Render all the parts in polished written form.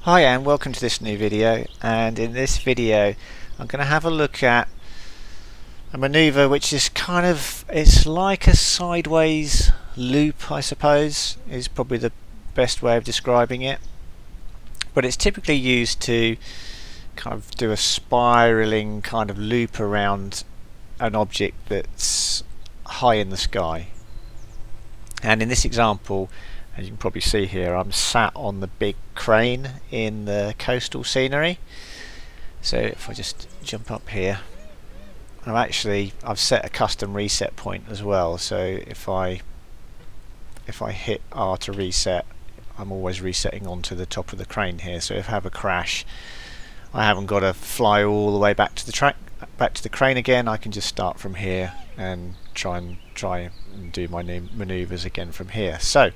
Hi and welcome to this new video, and in this video I'm going to have a look at a maneuver which is it's like a sideways loop, I suppose, is probably the best way of describing it, but it's typically used to kind of do a spiraling kind of loop around an object that's high in the sky. And in this example, as you can probably see here, I'm sat on the big crane in the coastal scenery. So if I just jump up here, I've set a custom reset point as well. So if I hit R to reset, I'm always resetting onto the top of the crane here. So if I have a crash, I haven't got to fly all the way back to the crane again. I can just start from here and try and do my new maneuvers again from here. So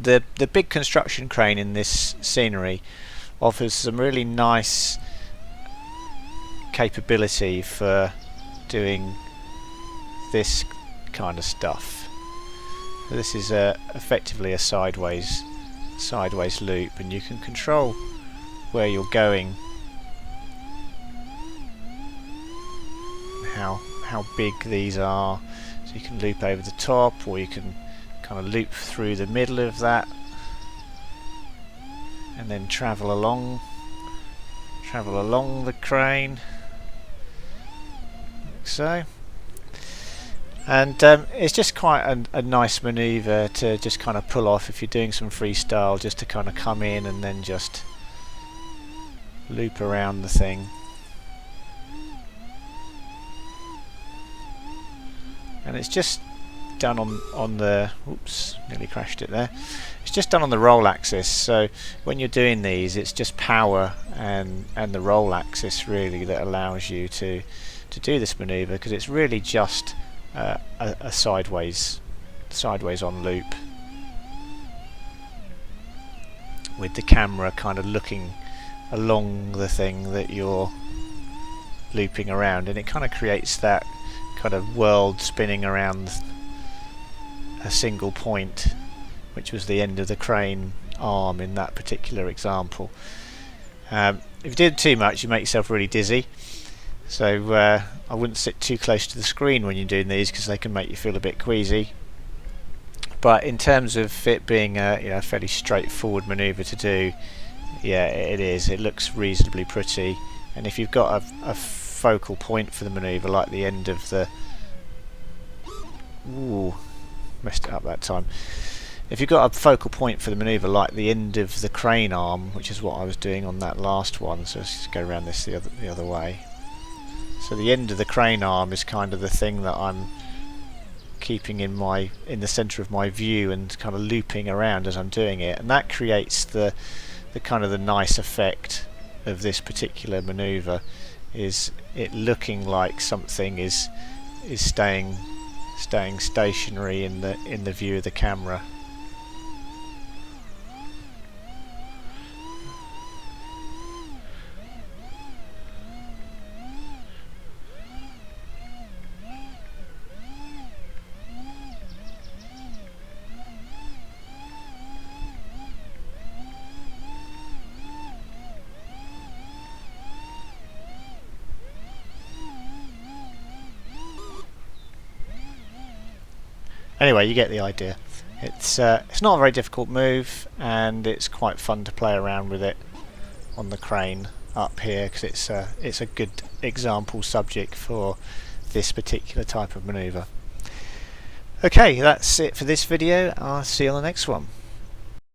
the big construction crane in this scenery offers some really nice capability for doing this kind of stuff. So this is effectively a sideways loop, and you can control where you're going, how big these are. So you can loop over the top, or you can kind of loop through the middle of that and then travel along the crane like so. And it's just quite a nice maneuver to just kind of pull off if you're doing some freestyle, just to kind of come in and then just loop around the thing. And it's just done on the, oops, nearly crashed it there. It's just done on the roll axis. So when you're doing these, it's just power and the roll axis really that allows you to do this maneuver, because it's really just a sideways on loop, with the camera kind of looking along the thing that you're looping around, and it kind of creates that kind of world spinning around a single point, which was the end of the crane arm in that particular example. If you did too much, you make yourself really dizzy, so I wouldn't sit too close to the screen when you're doing these, because they can make you feel a bit queasy. But in terms of it being a fairly straightforward maneuver to do, yeah, it is. It looks reasonably pretty, and if you've got a focal point for the maneuver, like the end of the, ooh, messed it up that time. If you've got a focal point for the maneuver like the end of the crane arm, which is what I was doing on that last one, so let's just go around this the other way. So the end of the crane arm is kind of the thing that I'm keeping in the center of my view and kind of looping around as I'm doing it, and that creates the kind of the nice effect of this particular maneuver, is it looking like something is staying stationary in the view of the camera. Anyway, you get the idea. It's not a very difficult move, and it's quite fun to play around with it on the crane up here, because it's a good example subject for this particular type of maneuver. Okay, that's it for this video. I'll see you on the next one.